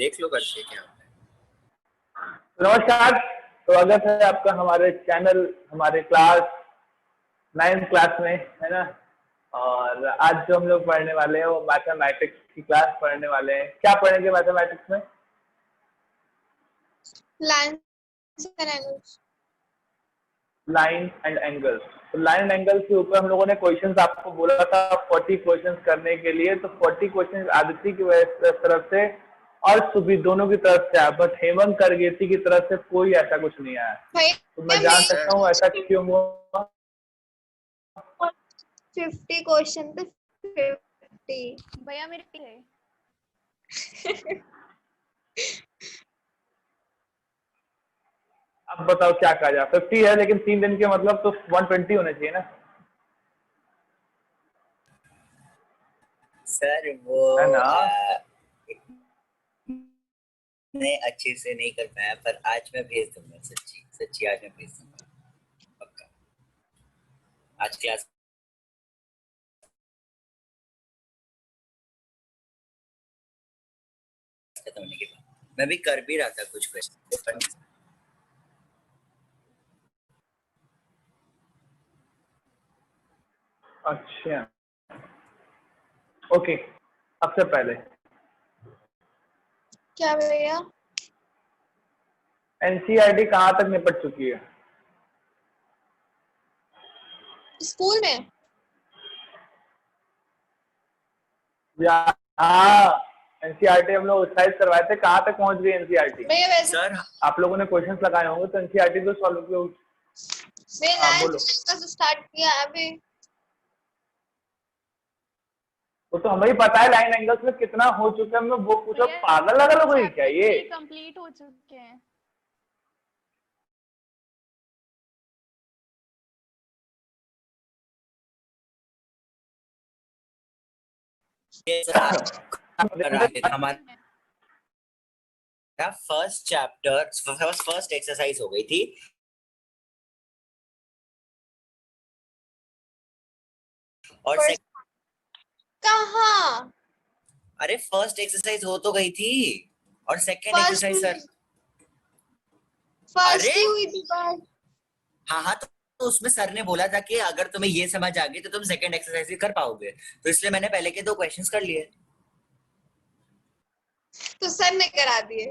देख लो करके क्या होता है। नमस्कार, स्वागत है आपका हमारे चैनल, हमारे क्लास 9th क्लास में, है ना। और आज जो हम लोग पढ़ने वाले हैं वो मैथमेटिक्स की क्लास पढ़ने वाले हैं। क्या पढ़ेंगे मैथमेटिक्स में? Lines and angles. Line and angles. तो लाइन एंड एंगल्स के ऊपर हम लोगों ने क्वेश्चंस आपको बोला था 40 क्वेश्चंस करने के लिए। तो 40 क्वेश्चंस आदित्य की तरफ से और सुबी दोनों की तरफ से आया, बट हेमंत करगेती की तरफ से कोई ऐसा कुछ नहीं आया। तो मैं जान सकता हूँ ऐसा क्यों हुआ? 50 क्वेश्चन तो 50 भैया मेरे है। अब बताओ क्या कहा जाए। 50 है लेकिन 3 दिन के मतलब तो 120 होने चाहिए ना सर। वो है ना। इतने अच्छे से नहीं कर पाया, पर आज मैं भेज दूंगा। सच्ची सच्ची आज मैं भेज दूंगा पक्का। आज क्लास खत्म होने के बाद मैं भी कर भी रहा था कुछ क्वेश्चन। अच्छा ओके, सबसे पहले क्या भैया? एनसीईआरटी कहाँ तक निपट चुकी है? स्कूल में? हाँ, एनसीईआरटी हम लोग उत्साहित करवाए थे। कहाँ तक पहुँच गई एनसीईआरटी? भैया वैसे सर आप लोगों ने क्वेश्चंस लगाए होंगे तो एनसीईआरटी तो सॉल्व किया। मैं बोलो। 9th क्लास स्टार्ट किया अभी। वो तो हमें ही पता है लाइन एंगल्स में कितना हो चुका है। मैं वो पूछो पागल लगा लोगों क्या ये? कंप्लीट हो चुके हैं। हमारा फर्स्ट चैप्टर फर्स्ट एक्सरसाइज हो गई थी। और कहाँ? अरे फर्स्ट एक्सरसाइज हो तो गई थी और सेकंड एक्सरसाइज सर फर्स्ट ही हुई थी बात। हाँ तो उसमें सर ने बोला था कि अगर तुम्हें ये समझ आ गई तो तुम सेकंड एक्सरसाइज भी कर पाओगे, तो इसलिए मैंने पहले के 2 क्वेश्चंस कर लिए। तो सर ने करा दिए।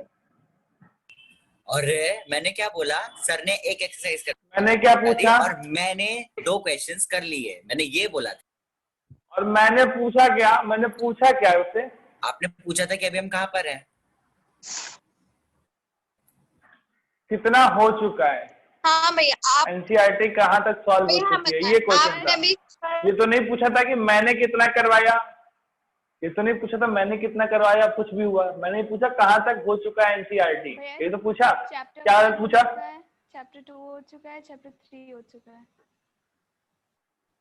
अरे मैंने क्या बोला? सर ने एक एक्सरसाइज कर मैंने क्या पूछा? और मैंने 2 क्वेश्चंस कर लिए, मैंने ये बोला था। और मैंने पूछा क्या? मैंने पूछा क्या उससे? आपने पूछा था कि अभी हम कहाँ पर हैं, कितना हो चुका है। हाँ भैया आप एनसीईआरटी कहाँ तक सॉल्व हो चुकी है, ये क्वेश्चन था। ये तो नहीं पूछा था कि मैंने कितना करवाया। ये तो नहीं पूछा था मैंने कितना करवाया कुछ भी हुआ। मैंने पूछा कहाँ तक हो चुका है एनसीईआरटी, ये तो पूछा। क्या पूछा? चैप्टर 2 हो चुका है, चैप्टर 3 हो चुका है।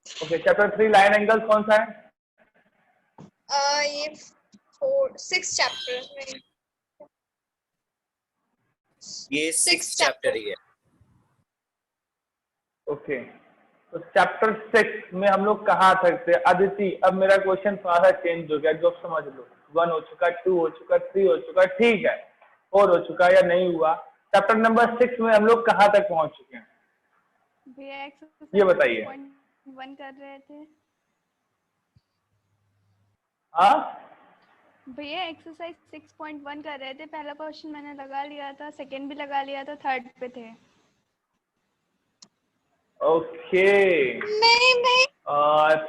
ओके, चैप्टर 3 लाइन एंगल कौन सा है? ये 6 चैप्टर में ये 6 चैप्टर ही है। ओके, तो चैप्टर 6 में हम लोग कहाँ तक थे अदिति? अब मेरा क्वेश्चन थोड़ा सा चेंज हो गया, जो समझ लो। 1 हो चुका, 2 हो चुका, 3 हो चुका, ठीक है। 4 हो चुका या नहीं हुआ? चैप्टर नंबर 6 में हम लोग कहाँ तक पहुंच चुके हैं ये बताइए। 1 कर रहे थे हाँ भैया, एक्सरसाइज 6.1 कर रहे थे। पहला क्वेश्चन मैंने लगा लिया था, सेकंड भी लगा लिया था, थर्ड पे थे। ओके। नहीं हाँ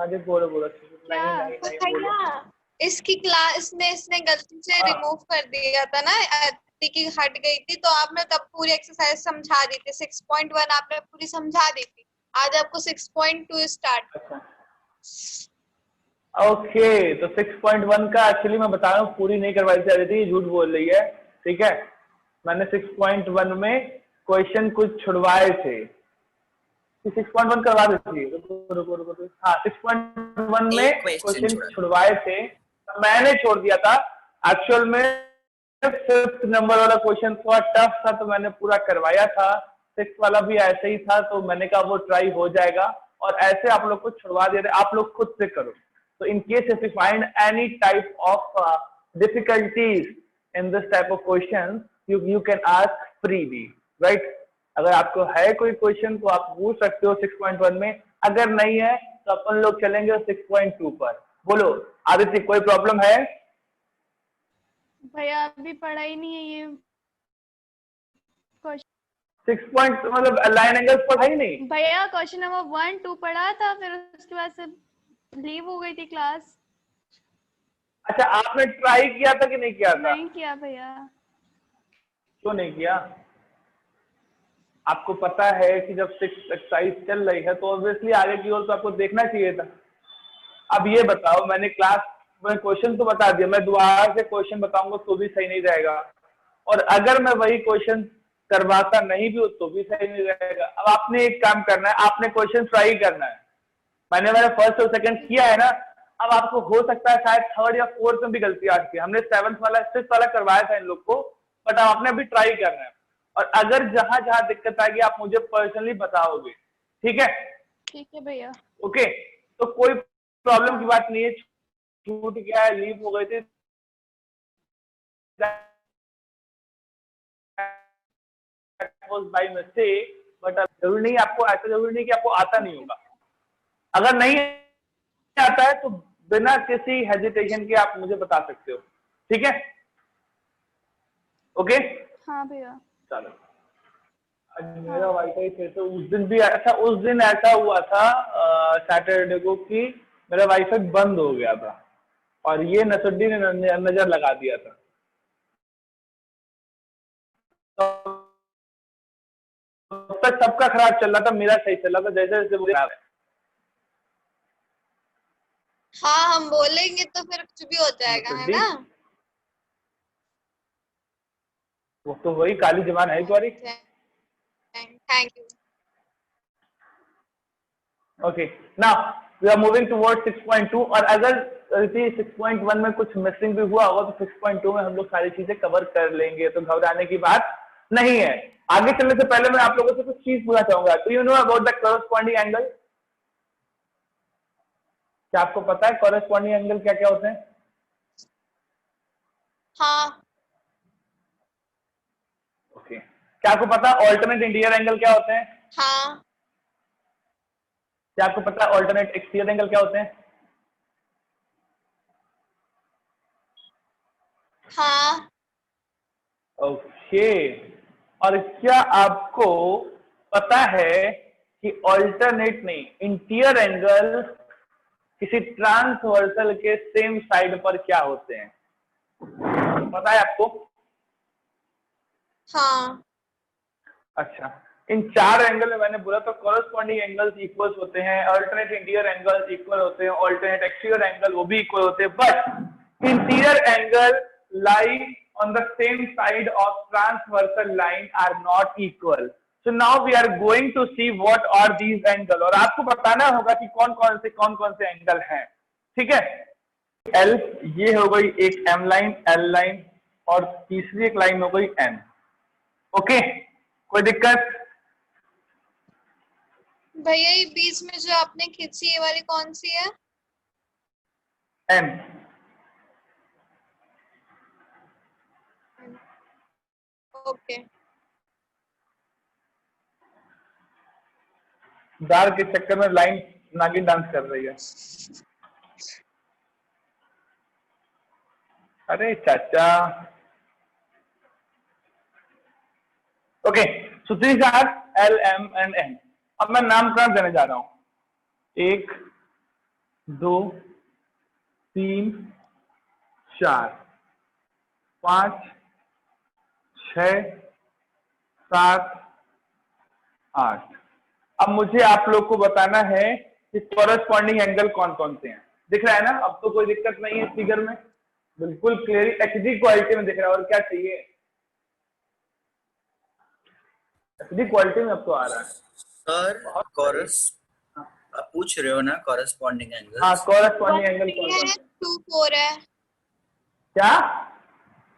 जी, बोलो बोलो। क्या? नहीं बोलो। इसकी क्लास में इसने गलती से रिमूव कर दिया था ना, की हट गई थी, तो आपने तब पूरी एक्सरसाइज समझा दी थी। 6.1 आपने पूरी समझा दी थी। आज आपको 6.2 स्टार्ट। ओके, तो 6.1 का एक्चुअली मैं बता रहा हूँ पूरी नहीं करवाई थी अदिति, झूठ बोल रही है। ठीक है, मैंने 6.1 में क्वेश्चन कुछ छुड़वाए थे। 6.1 करवा दी थी। रुको। हाँ, 6.1 में क्वेश्चन छुड़वाए थे, तो मैंने छोड़ दिया था। एक्चुअल में 5th नंबर वाला क्वेश्चन थोड़ा टफ था, तो मैंने पूरा करवाया था। 6th वाला भी ऐसे ही था, तो मैंने कहा वो ट्राई हो जाएगा। और ऐसे आप लोग को छुड़वा दे रहे, आप लोग खुद से करो। तो in case if you find any type of difficulties in this type of questions, you can ask freely, right? अगर आपको है कोई क्वेश्चन तो आप पूछ सकते हो 6.1 में, अगर नहीं है तो अपन लोग चलेंगे 6.2 पर। बोलो आदित्य, कोई प्रॉब्लम है? भैया अभी पढ़ा ही नहीं है ये 6 पॉइंट मतलब लाइन एंगल्स पढ़ा ही नहीं? भैया क्वेश्चन नंबर 1 2 पढ़ा था, फिर उसके बाद से लीव हो गई थी क्लास। अच्छा, आपने ट्राई किया था कि नहीं किया था? नहीं किया भैया। क्यों नहीं किया? आपको पता है कि जब 6 एक्सरसाइज चल रही है तो ऑब्वियसली आगे की ओर तो आपको देखना चाहिए था। अब ये बताओ, मैंने क्लास में क्वेश्चन तो बता दिया, मैं दोबारा से क्वेश्चन बताऊंगा तो भी सही नहीं रहेगा, और अगर मैं वही क्वेश्चन करवाता नहीं भी हो तो भी सही नहीं रहेगा। अब आपने एक काम करना है, आपने क्वेश्चन ट्राई करना है। मैंने फर्स्ट और सेकंड किया है ना, अब आपको हो सकता है शायद थर्ड या फोर्थ में भी गलती आ चुकी है। हमने 7th वाला 6th वाला करवाया था इन लोग को, बट आपने अभी ट्राई करना है, और अगर जहां जहां दिक्कत आएगी आप मुझे पर्सनली बताओगे, ठीक है? ठीक है भैया। ओके, तो कोई प्रॉब्लम की बात नहीं है, छूट गया है, लीव हो गई थी, बाय मिस्टेक, बट जरूरी नहीं आपको, ऐसा जरूरी नहीं कि आपको आता नहीं होगा। अगर नहीं आता है तो बिना किसी हेजिटेशन के आप मुझे बता सकते हो, ठीक है? ओके? हाँ भैया। चलो, मेरा वाईफाई फिर से उस दिन भी, अच्छा उस दिन ऐसा हुआ था सैटरडे को कि मेरा वाईफाई बंद हो गया था और ये नसरुद्दीन ने नजर लगा दिया था। तब तक सबका खराब चल रहा था, मेरा सही चल रहा था, जैसे जैसे मुझे हाँ हम बोलेंगे तो फिर कुछ भी हो जाएगा, है ना? वो तो वही काली जबान है तुम्हारी। Thank you. Okay, now we are moving towards 6.2, और अगर 6.1 में कुछ मिसिंग भी हुआ होगा तो 6.2 में हम लोग सारी चीजें कवर कर लेंगे, तो घबराने की बात नहीं है। आगे चलने से पहले मैं आप लोगों से कुछ चीज पूछना चाहूंगा। Do you know about the corresponding angle? क्या आपको पता है कॉरेस्पॉन्डिंग एंगल क्या क्या होते हैं? हाँ। ओके, क्या आपको पता है ऑल्टरनेट इंटीरियर एंगल क्या होते हैं? हाँ। क्या आपको पता है ऑल्टरनेट एक्सटीरियर एंगल क्या होते हैं? हाँ। ओके, और क्या आपको पता है कि ऑल्टरनेट नहीं, इंटीरियर एंगल किसी ट्रांसवर्सल के सेम साइड पर क्या होते हैं? पता है आपको? हाँ। अच्छा, इन 4 एंगल में मैंने बोला तो कॉरेस्पॉन्डिंग एंगल्स इक्वल्स होते हैं, अल्टरनेट इंटीरियर एंगल्स इक्वल होते हैं, अल्टरनेट एक्सटीरियर एंगल वो भी इक्वल होते हैं, but interior angle lie on the same side of transversal line are not equal. So now we are going to see what are these angle, और आपको बताना होगा कि कौन कौन से एंगल हैं, ठीक है? L, ये हो गई एक M लाइन, L लाइन, और तीसरी एक लाइन हो गई N। ओके, कोई दिक्कत? भैया ये बीच में जो आपने खींची ये वाली कौन सी है? N। ओके। दार के चक्कर में लाइन नागिन डांस कर रही है। अरे चाचा। Okay, so these are L, M and N। अब मैं नामकरण देने जा रहा हूं। 1 2 3 4 5 6 7 8। अब मुझे आप लोग को बताना है कि कॉरेस्पॉन्डिंग एंगल कौन कौन से हैं। दिख रहा है ना? अब तो कोई दिक्कत नहीं है फिगर में, बिल्कुल क्लियर HD क्वालिटी में दिख रहा है। और क्या चाहिए? HD क्वालिटी में अब तो आ रहा है सर। कॉरस आप पूछ रहे हो ना कॉरेस्पॉन्डिंग एंगल? हाँ, कॉरेस्पॉन्डिंग एंगल कौन है, कौन से? 2 4 है। क्या?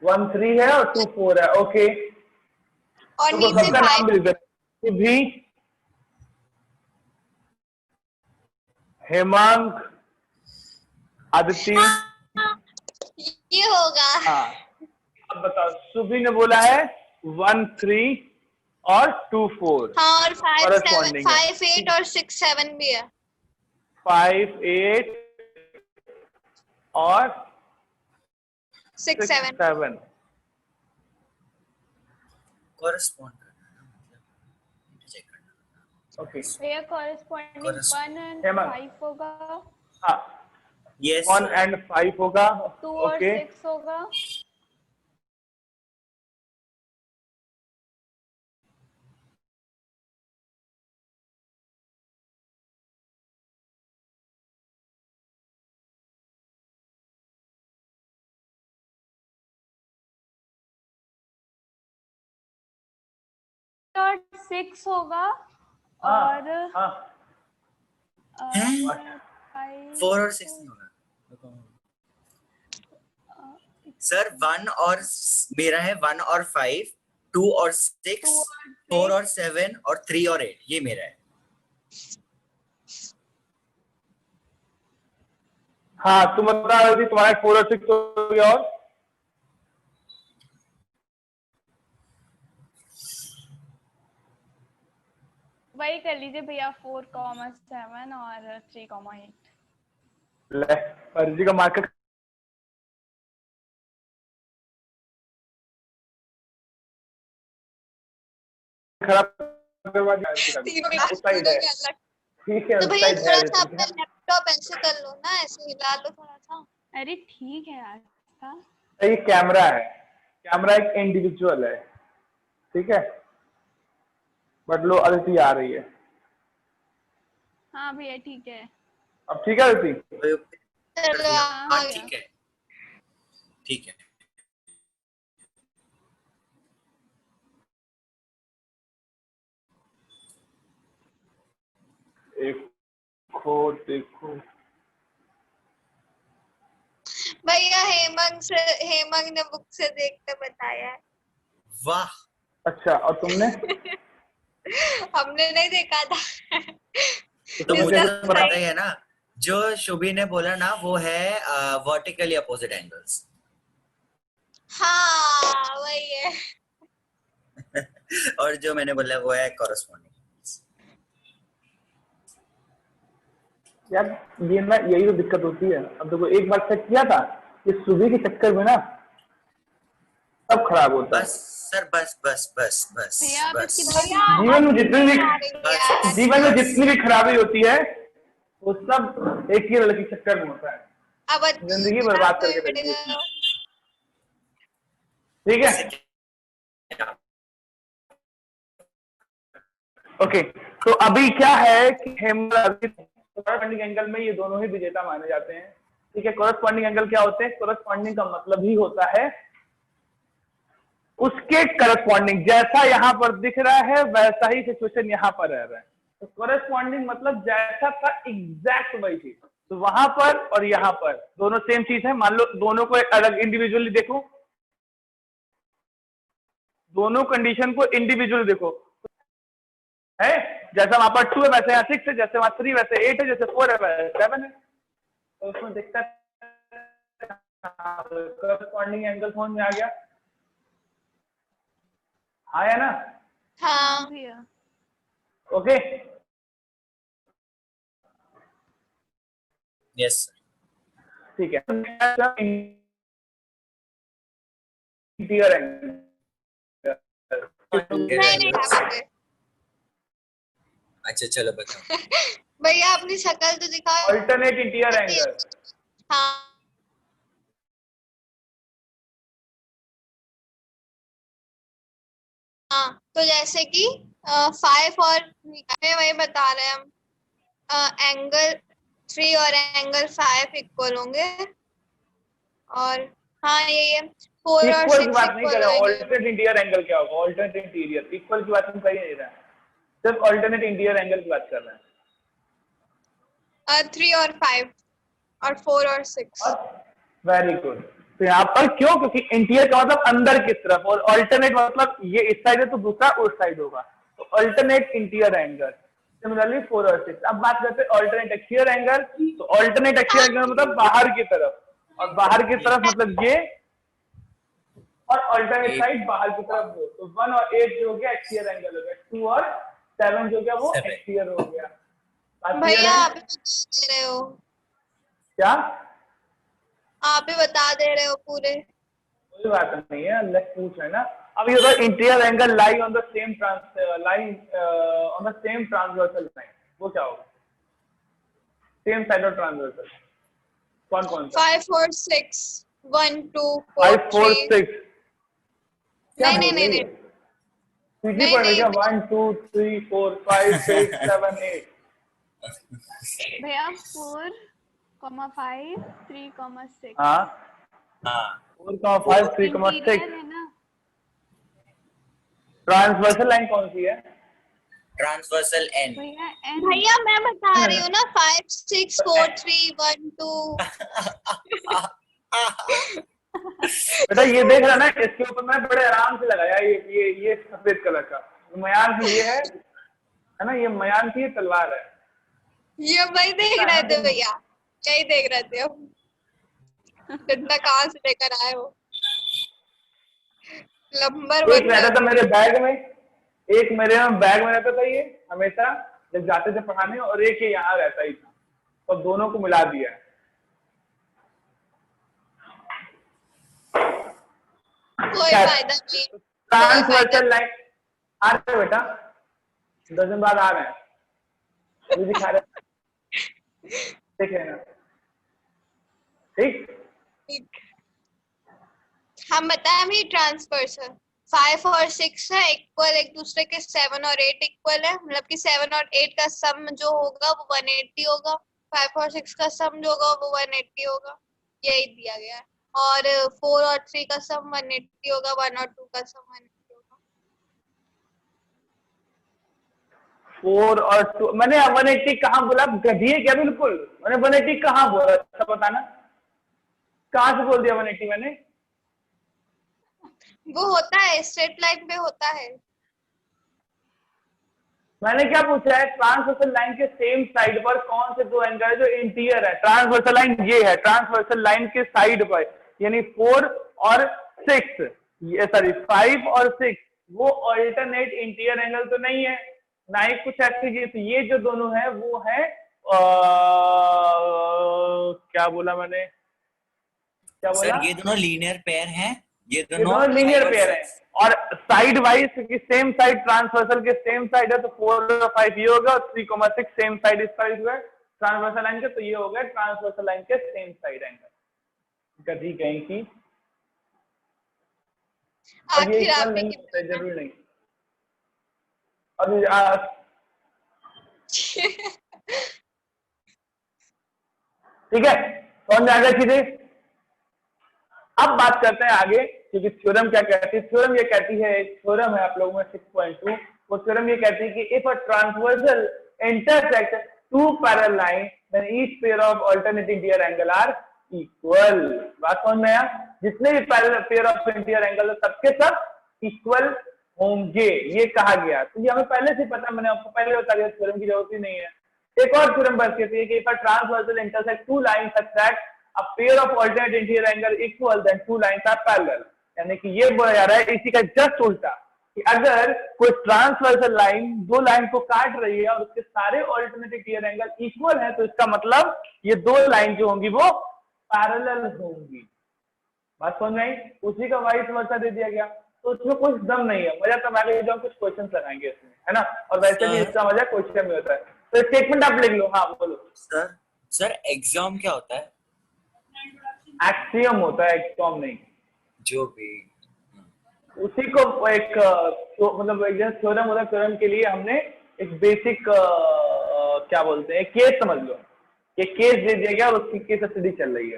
1 3 है और 2 4 है। ओके, और तो नीचे सबका नाम 5 भी लिख दे। भी, हेमांग, आदित्य। ये होगा। हाँ, अब बताओ, सुबी ने बोला है 1 3 और 2 4 हाँ, और 5 7 Corresponding है। 5 8 और 6 7 भी है। 5 8 और 6 7 7 कॉरेस्पॉन्ड करना है ना, मतलब चेक करना। ओके। भैया कॉरेस्पॉन्डिंग 1 एंड हेमंत। 5 होगा, हाँ, यस 1 and 5 होगा। 2 और ओके, 6 होगा, और 6 होगा, हाँ और हाँ, हैं? 5 4 और 6 नहीं होगा सर। 1 और मेरा है 1 और 5, 2 और 6, 2 4 और और 7 और 3 और 8, ये मेरा है। हाँ, तुम बता रही थी तुम्हारे 4 और 6 हो गया, और वही कर लीजिए भैया, 4, 7 और 3, 8। ले अर्जी का मार्केट खराब करवा दिया अर्जी का भी। तीनों क्लास उस साइड है, अलग। ठीक है, तो उस भैया साइड है थोड़ा सा अर्जी, अपना लैपटॉप ऐसे कर लो ना, ऐसे हिला लो थोड़ा सा। अरे ठीक है यार, था। ये कैमरा है, कैमरा एक इंडिविजुअल है, ठीक है, बट लो अदिति आ रही है। हाँ भैया ठीक है। अब ठीक है अदिति? चलो हाँ, आ हाँ गया। ठीक है, ठीक है। देखो देखो, भैया हेमंग ने बुक से देख कर बताया है। वाह, अच्छा, और तुमने? हमने नहीं देखा था। तो तो तुमने मुझे कैसे तो पता? पता ही है ना, जो शुभी ने बोला ना वो है वर्टिकली अपोजिट एंगल्स। हाँ वही है। और जो मैंने बोला वो है कॉरेस्पॉन्डिंग। यार ये ना, यही तो दिक्कत होती है। अब देखो, एक बार चेक किया था, ये सुबह के चक्कर में ना सब खराब होता है। बस सर, बस बस बस बस भैया आप बस इसकी बात जीवन में जितनी भी बस जीवन में बस। जितनी भी खराबी होती है वो सब एक ही लड़की के चक्कर में होता है, अब जिंदगी बर्बाद करके रख दी उसने। ठीक इससे है, क्या? ओके। तो अभी क्या है कि कोरस्पॉन्डिंग एंगल में ये दोनों ही विजेता माने जाते हैं, ठीक है। कोरस्पॉन्डिंग एंगल क्या होते हैं? कोरस्पॉन्डिंग का मतलब ही होता है उसके करस्पॉन्डिंग, जैसा यहाँ पर दिख रहा है वैसा ही सिचुएशन यहाँ पर रह रहा है। तो कोरस्पॉन्डिंग मतलब जैसा था एग्जैक्ट वही चीज, तो वहां पर और यहाँ पर दोनों सेम चीज है। मान लो दोनों को अलग इंडिविजुअली देखो, दोनों कंडीशन को इंडिविजुअली देखो, है जैसा वहां पर 2 है वैसे यहाँ 6 है, जैसे वहां 3 वैसे 8 है, जैसे 4 है वैसे 7 है। तो उसमें दिक्कत करस्पॉन्डिंग एंगल समझ में आ गया? आया ना? हाँ भैया। ओके, यस ठीक है। इंटीरियर एंगल नहीं सर। अच्छा चलो बताओ। भैया अपनी शक्ल तो दिखाओ। अल्टरनेट इंटीरियर एंगल, हाँ हाँ, तो जैसे कि 5 और वही बता रहे हैं हम, एंगल 3 और एंगल 5 इक्वल होंगे, और हाँ यही है 4 और इक्वल की 6 बात नहीं कर इक्वल रहे। होंगे। ऑल्टरनेट इंटीरियर एंगल क्या होगा? ऑल्टरनेट इंटीरियर, इक्वल की बात हम कर ही नहीं रहे हैं, सिर्फ ऑल्टरनेट इंटीरियर एंगल की बात कर रहे हैं। 3 और 5 और 4 और 6। और वेरी गुड। तो यहाँ पर क्यों? क्योंकि इंटीरियर का मतलब अंदर की तरफ, और ऑल्टरनेट मतलब ये इस साइड है तो दूसरा उस साइड होगा, तो ऑल्टरनेट इंटीरियर एंगल। सिमिलरली 4 और 6। अब बात करते हैं ऑल्टरनेट एक्सटीरियर एंगल। तो ऑल्टरनेट एक्सटीरियर एंगल मतलब बाहर की तरफ, और बाहर की तरफ मतलब ये, और अल्टरनेट Eight. साइड बाहर की तरफ हो, तो 1 और 8 जो हो गया एक्सटीरियर एंगल हो गया, 2 और 7 जो गया वो Seven. एक्सटीरियर हो गया। बात clear भैया है? आप ही बता दे रहे हो, क्या? आप ही बता दे रहे हो पूरे। कोई बात नहीं है, लेट्स पूछ है ना। अब ये होता interior angle lie on the same transversal line, वो क्या होगा? सेम साइड ऑफ ट्रांसवर्सल कौन कौन सा? 5 4 6 1 2 4 5 4 3 6 क्या नहीं बोल नहीं रही नहीं है? सीधी नहीं पढ़ रही नहीं है क्या? 1 2 3 4 5 6 7 8 भैया 4,5 3,6 हाँ हाँ 4,5 3,6 इंटीरियर है ना। ट्रांसवर्सल लाइन कौन सी है? Transversal N. भैया एन भैया मैं बता रही हूँ ना 5 6 4 3 1 2। बेटा ये देख रहा ना, इसके ऊपर मैं बड़े आराम से लगाया ये सफेद कलर का मयान की ये है ना, ये मयान की तलवार है। ये वही देख रहे थे भैया, यही देख रहे थे हम। इतना कहाँ से लेकर आए हो? नंबर एक रहता था मेरे बैग में, एक मेरे बैग में रहता था ये हमेशा जब जाते थे पढ़ाने, और एक ये यहाँ रहता ही था, और दोनों को मिला दिया है। कोई फायदा नहीं, ट्रांसवर्सल लाइन आ रहे हैं बेटा, 10 दिन बाद आ रहे हैं, अभी दिखा रहे हैं, देख लेना ठीक। हम बताएं भी ट्रांसवर्सल 5 और 6 है इक्वल एक दूसरे के, 7 और 8 इक्वल है, मतलब कि 7 और 8 का सम जो होगा वो 180 होगा, 5 और 6 का सम जो होगा वो 180 होगा, यही दिया गया है। और 4 और 3 का सम 180 होगा, 1 और 2 का सम 180 होगा। 4 और 2 मैंने 180 कहाँ बोला? गधी है क्या? बिल्कुल मैंने 180 कहाँ बोला, सब बताना, कहाँ से बोल दिया 180 मैंने? वो होता है स्ट्रेट लाइन पे होता है। मैंने क्या पूछा है? ट्रांसवर्सल लाइन के सेम साइड पर कौन से दो एंगल है जो इंटीरियर है? ट्रांसवर्सल लाइन ये है, ट्रांसवर्सल लाइन के साइड पर, यानी 4 और 6, ये सॉरी 5 और 6 वो अल्टरनेट इंटीरियर एंगल तो नहीं है, ना ही कुछ ऐसी चीज। ये जो दोनों है वो है क्या बोला मैंने, क्या बोला? सर ये दोनों लीनियर पेयर हैं, ये ये दोनों दोनों लीनियर 5 और पेयर है, 6। और साइड वाइज क्योंकि सेम साइड ट्रांसवर्सल के सेम साइड है, तो 4 और 5 ये होगा, और 3,6 सेम साइड इस साइड हुआ ट्रांसवर्सल लाइन के, तो ये हो गया ट्रांसवर्सल लाइन के सेम साइड एंगल। गधी कहीं की, और ये आखिर इक्वल आप नहीं ही होता, जरूरी नहीं। और ठीक है, कौन जाएगा चीजें? अब बात करते हैं आगे, क्योंकि थ्योरम क्या कहती है? थ्योरम ये कहती है, थ्योरम है आप लोगों में 6.2, वो थ्योरम ये कहती है कि if a transversal intersect two parallel line then each pair of alternating interior angle are equal. बात समझ में आया? जितने भी parallel pair of interior angle सबके सब इक्वल होंगे, ये कहा गया। तो ये हमें पहले से पता, मैंने आपको पहले बता दिया, थ्योरम की जरूरत ही नहीं है। एक और थ्योरम बस कहती है कि if a transversal intersect two lines such that a pair of alternate interior angle equal then two lines are parallel, यानी कि ये बोला जा रहा है इसी का जस्ट उल्टा, कि अगर कोई ट्रांसवर्सल लाइन दो लाइन को काट रही है और उसके सारे ऑल्टरनेट इंटीरियर एंगल इक्वल है, तो इसका मतलब ये दो लाइन जो होंगी वो पैरेलल होंगी। बात समझ में आई? उसी का वाइस वर्सा दे दिया गया, तो उसमें कुछ दम नहीं है। मजा तब आगे जो हम कुछ क्वेश्चन लगाएंगे इसमें, है ना, और वैसे भी इसका मजा क्वेश्चन में होता है। तो स्टेटमेंट आप लिख लो। हाँ बोलो सर एग्जाम क्या होता है? एक्सियम होता है, एक्सॉम नहीं। जो भी उसी को एक मतलब एक थ्योरम होता है, थ्योरम के लिए हमने एक बेसिक क्या बोलते हैं, केस समझ लो, ये केस दे दिया गया और उसकी केस स्टडी चल रही है,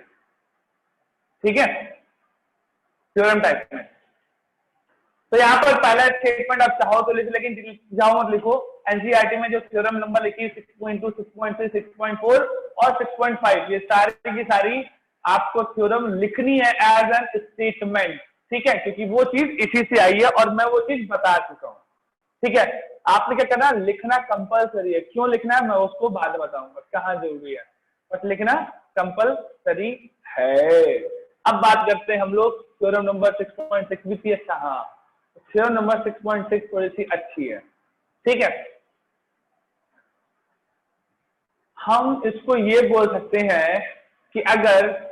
ठीक है, थ्योरम टाइप में। तो यहाँ पर पहला स्टेटमेंट आप चाहो तो लिख, लेकिन चाहो मत लिखो। एनसीईआरटी में जो थ्योरम नंबर लिखी 6.2, 6.3, 6.4 और 6.5, ये सारी की सारी आपको थ्योरम लिखनी है एज एन स्टेटमेंट, ठीक है, क्योंकि वो चीज इसी से आई है और मैं वो चीज बता चुका हूं, ठीक है। आपने क्या करना, लिखना कंपलसरी है। क्यों लिखना है मैं उसको बाद में बताऊंगा कहाँ जरूरी है, बट लिखना कंपलसरी है। अब बात करते हैं हम लोग थ्योरम नंबर 6.6 भी थी। अच्छा हाँ, थ्योरम नंबर 6.6 थोड़ी सी अच्छी है, ठीक है। हम इसको ये बोल सकते हैं कि अगर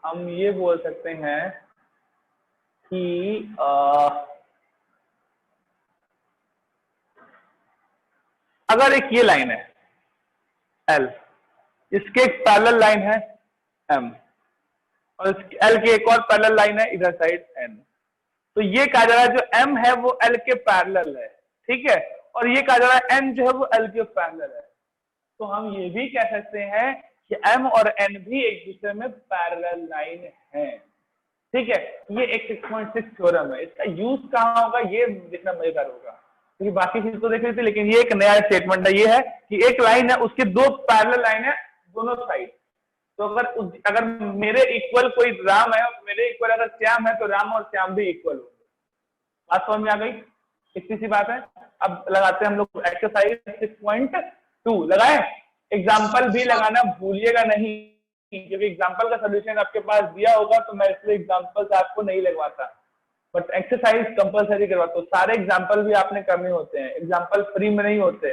हम ये बोल सकते हैं कि अगर एक ये लाइन है L, इसके एक पैरेलल लाइन है M, और L की एक और पैरेलल लाइन है इधर साइड N, तो ये कहा जा रहा है जो M है वो L के पैरेलल है, ठीक है, और ये कहा जा रहा है N जो है वो L के पैरेलल है। तो हम ये भी कह सकते हैं कि M और N भी एक दूसरे में पैरेलल लाइन है, ठीक है। ये एक 6.6 थ्योरम है। इसका यूज कहाँ होगा ये देखना मजेदार होगा, क्योंकि बाकी चीज तो देख रही थी, लेकिन ये एक नया स्टेटमेंट है। ये है कि एक लाइन है, उसके दो पैरेलल लाइन है दोनों साइड। तो अगर मेरे इक्वल कोई राम है और मेरे इक्वल अगर श्याम है तो राम और श्याम भी इक्वल होंगे। बात समझ में आ गई? इतनी सी बात है। अब लगाते हैं हम लोग एक्सरसाइज 6.2 लगाए। एग्जाम्पल भी लगाना भूलिएगा नहीं, क्योंकि एग्जाम्पल का सोल्यूशन आपके पास दिया होगा तो मैं इसलिए एग्जाम्पल आपको नहीं लगवाता, बट एक्सरसाइज कंपलसरी करवाता हूँ। सारे एग्जाम्पल भी आपने करने होते हैं, एग्जाम्पल फ्री में नहीं होते।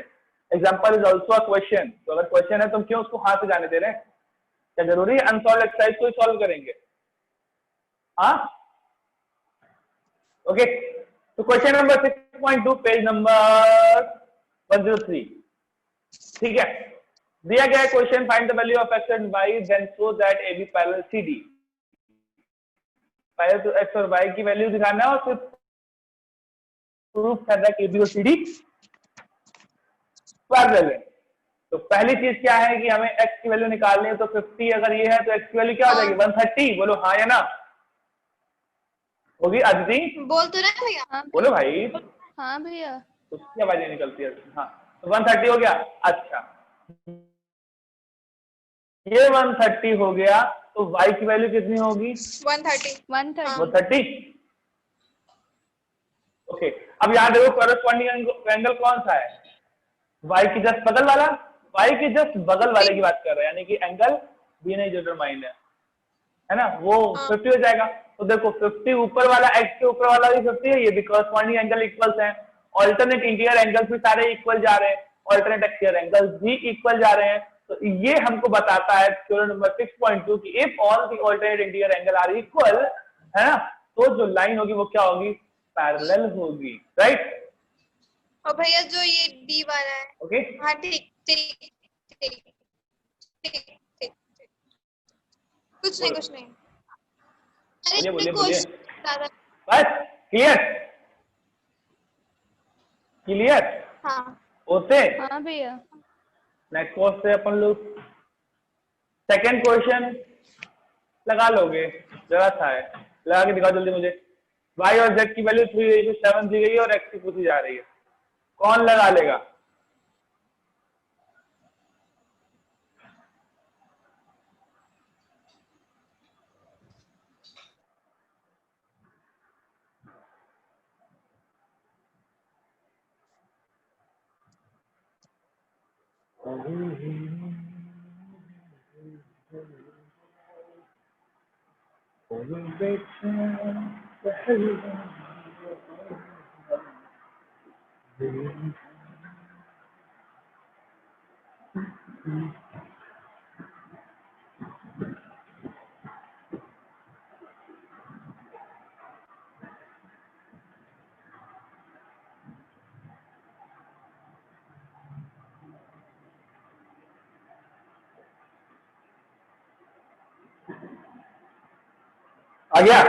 Example is also a question, तो अगर क्वेश्चन है तो क्यों उसको हाथ से जाने दे रहे हैं? क्या जरूरी है अनसॉल्व एक्सरसाइज को ही सॉल्व करेंगे? हाँ, ओके। तो क्वेश्चन नंबर 6.2 पेज नंबर 103, ठीक है। दिया गया question, find the value of x and y then show that A B parallel C D. पहले तो एक्स और वाई की वैल्यू दिखाना है और फिर प्रूफ करना है कि ए बी और सी डी पैरेलल है। तो पहली चीज क्या है कि हमें x की वैल्यू निकालनी है। तो 50 अगर ये है तो x की वैल्यू क्या हो जाएगी? 130। बोलो हाँ या ना? होगी अदिति? बोल तो रहे भैया। हाँ बोलो भाई। हाँ भैया। उसकी आवाज नहीं निकलती है। हाँ, तो 130 हो गया। अच्छा, ये 130 हो गया, तो y की वैल्यू कितनी होगी? 130। ओके, अब याद देखो कॉरेस्पॉन्डिंग एंगल कौन सा है? y की जस्ट बगल वाला, y की जस्ट बगल वाले की बात कर रहे हैं, यानी कि एंगल बी नहीं डिटरमाइंड है ना, वो 50 हो जाएगा। तो देखो 50 ऊपर वाला, x के ऊपर वाला भी 50 है, ये भी कॉरेस्पॉन्डिंग एंगल इक्वल्स हैं। ऑल्टरनेट इंटीरियर एंगल्स भी सारे इक्वल जा रहे हैं, ऑल्टरनेट एक्सटीरियर एंगल्स भी इक्वल जा रहे हैं। तो ये हमको बताता है थ्योरम नंबर 6.2 कि if all the alternate interior angle are equal, है ना, तो जो लाइन होगी वो क्या होगी? पैरेलल होगी, राइट? और भैया जो ये डी वाला है, ओके, हाँ ठीक ठीक ठीक ठीक ठीक, कुछ नहीं। अरे बोलिए क्वेश्चन बस क्लियर क्लियर हाँ होते। हाँ भैया। नेक्स्ट कोर्स से अपन लोग सेकंड क्वेश्चन लगा लोगे, जरा सा है, लगा के दिखाओ जल्दी मुझे। y और z की वैल्यू 3:7 दी गई है और x की पूछी जा रही है, कौन लगा लेगा? आ गया?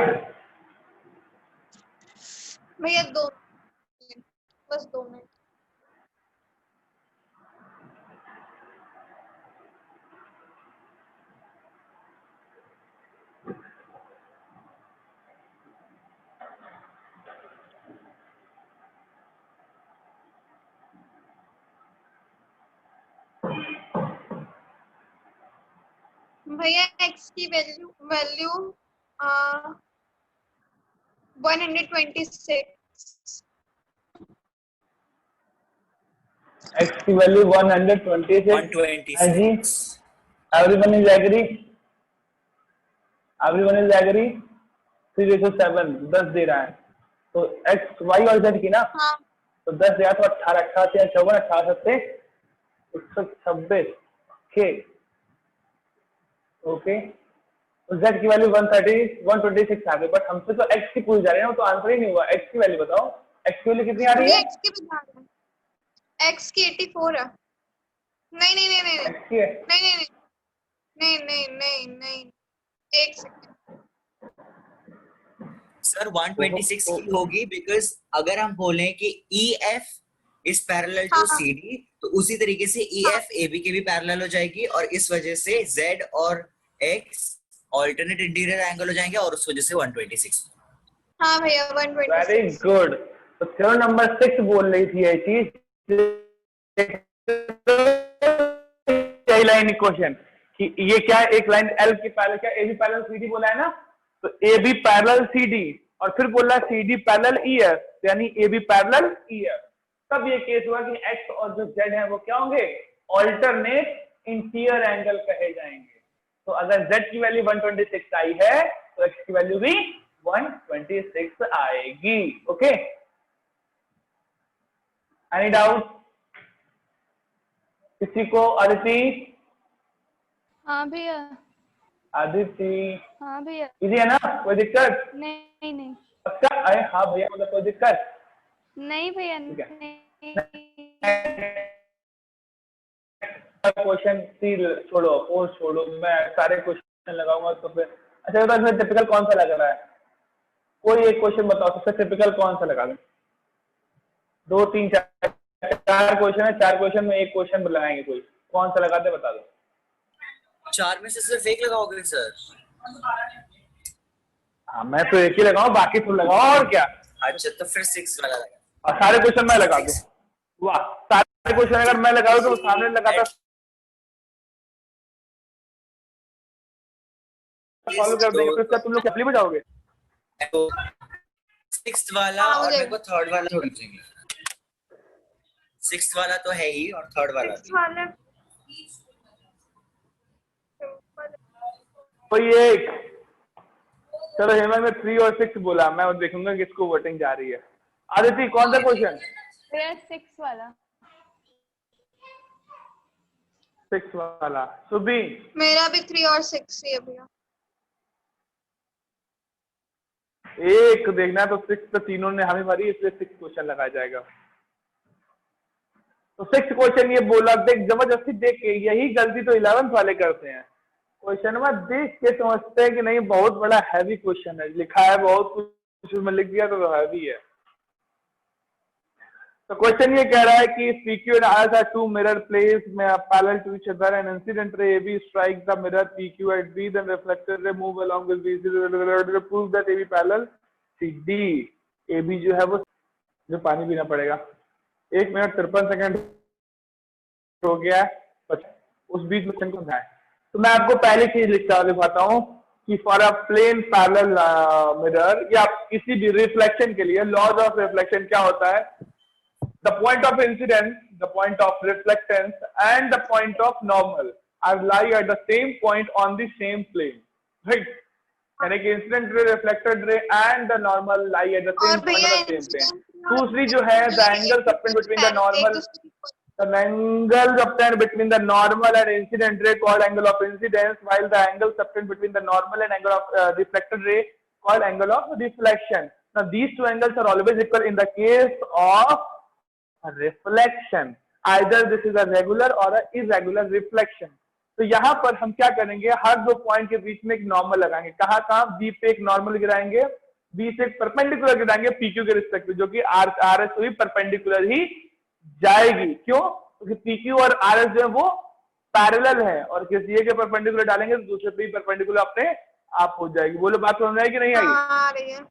भैया बस 2 मिनट। भैया x की वैल्यू 126, x की वैल्यू 126। हाँ जी, 126। Everyone is agree, everyone is agree. 3:7 10 दे रहा है, तो x y और z की ना, हाँ तो 10 दिया तो 18 18 54 18 से 126। ओके ओके, तो z की वैल्यू 126 आ गई, बट हमसे तो x की पूरी जा रही है ना, तो आंसर ही नहीं हुआ। x की वैल्यू बताओ, x की वैल्यू कितनी आ रही भैया है? x की भी ध्यान है, x की 84 है। नहीं नहीं नहीं नहीं x की है नहीं नहीं नहीं नहीं नहीं नहीं, एक सेकंड। सर 126 की होगी, बिकॉज अगर हम बोलें कि EF इज पैरेलल टू हाँ CD, तो उसी तरीके से हाँ EF AB के भी पैरेलल हो जाएगी, और इस वजह से Z और X ऑल्टरनेट इंटीरियर एंगल हो जाएंगे, और उस वजह से 126। हाँ भैया वेरी 126। गुड। तो थ्योरम नंबर 6 बोल रही थी ये चीज, यही लाइन इक्वेशन कि ये क्या है, एक लाइन L की पैरेलल, क्या AB पैरेलल CD बोला है ना, तो AB पैरेलल CD, और फिर बोला CD पैरेलल EF, यानी AB पैरेलल EF। तब ये केस हुआ कि X और जो Z है वो क्या होंगे, ऑल्टरनेट इंटीरियर एंगल कहे जाएंगे। तो अगर Z की वैल्यू 126 आई है, तो X की वैल्यू भी 126 आएगी। ओके, एनी डाउट किसी को? अदिति, हाँ भैया। अदिति हाँ भैया। इजी है ना, कोई दिक्कत? नहीं नहीं पक्का? अरे हाँ भैया, मतलब कोई दिक्कत? नहीं भैया ठीक है। नहीं। क्वेश्चन सी छोड़ो, फोर छोड़ो, मैं सारे क्वेश्चन लगाऊंगा तो फिर। अच्छा बताओ, इसमें टिपिकल कौन सा लग रहा है? कोई एक क्वेश्चन बताओ, सबसे टिपिकल कौन सा लगा दें? 2 3 4 क्वेश्चन है, 4 क्वेश्चन में एक क्वेश्चन लगाएंगे, कोई कौन सा लगाते बता दो। 4 में से सिर्फ एक लगाओगे सर? हाँ, मैं तो एक ही लगाऊं, बाकी तुम लगाओ, और क्या। अच्छा, तो फिर 6 वाला लगा। और सारे क्वेश्चन मैं लगा दूं? वाह, सारे क्वेश्चन अगर मैं लगा दूं तो सामने लगाता सॉल्व कर देंगे, फिर तुम लोग चपली बजाओगे। 6th वाला हाँ, और मुझे मेरे को 3rd वाला थोड़ी चाहिए। 6th वाला तो है ही, और 3rd वाला भी। वाले तो ये एक, चलो हेमंत ने 3 और 6 बोला, मैं देखूंगा किसको वोटिंग जा रही है। आदिति कौन सा क्वेश्चन? भैया 6 वाला। 6 वाला। सुबी? मेरा भी 3 और 6 ही है भैया। एक देखना, तो 6 तो तीनों ने हमें भरी, इसलिए 6 क्वेश्चन लगाया जाएगा। तो 6 क्वेश्चन ये बोला, देख जबरदस्ती देख के, यही गलती तो 11th वाले करते हैं। क्वेश्चन में देख के समझते हैं कि नहीं बहुत बड़ा हैवी क्वेश्चन है, लिखा है बहुत कुछ उसमें लिख दिया तो हैवी है। तो क्वेश्चन ये कह रहा है कि PQ and RS are two mirror placed parallel to each other, and incident ray AB strikes the mirror PQ at B, then reflected ray move along with BC to prove that AB parallel CD। AB जो है वो, जो पानी पीना पड़ेगा। 1 minute 53 second हो गया है, उस बीच में को है। तो मैं आपको पहली चीज लिखवाता हूँ कि for a plane parallel mirror या किसी भी रिफ्लेक्शन के लिए लॉज ऑफ रिफ्लेक्शन क्या होता है, the point of incidence, the point of reflectance and the point of normal are lie at the same point on the same plane, right? यानी कि incident ray, reflected ray and the normal lie at the same point on the same plane. दूसरी जो है, the angle subtend between the normal, the angle obtained between the normal and incident ray called angle of incidence, while the angle obtained between the normal and angle of reflected ray called angle of reflection. Now these two angles are always equal in the case of reflection, either this is a regular or a irregular reflection। तो यहाँ पर हम क्या करेंगे, हर दो point के बीच में एक नॉर्मल लगाएंगे। कहाँ कहाँ? बी पे एक नॉर्मल गिराएंगे, बी से एक परपेंडिकुलर गिराएंगे PQ के रिस्पेक्ट में, जो कि RS भी परपेंडिकुलर ही जाएगी। क्यों? क्योंकि PQ और RS जो है वो पैरेलल है, और किसी एक के परपेंडिकुलर डालेंगे तो दूसरे पे परपेंडिकुलर अपने आप हो जाएगी। बोलो बात समझ में आई कि नहीं आई? आ रही है।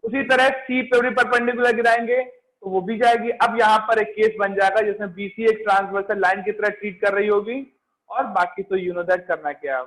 उसी तरह C पे भी परपेंडिकुलर गिराएंगे तो वो भी जाएगी। अब यहाँ पर एक केस बन जाएगा जिसमें BC एक ट्रांसवर्सल लाइन की तरह ट्रीट कर रही होगी, और बाकी तो यू नो दैट करना क्या है।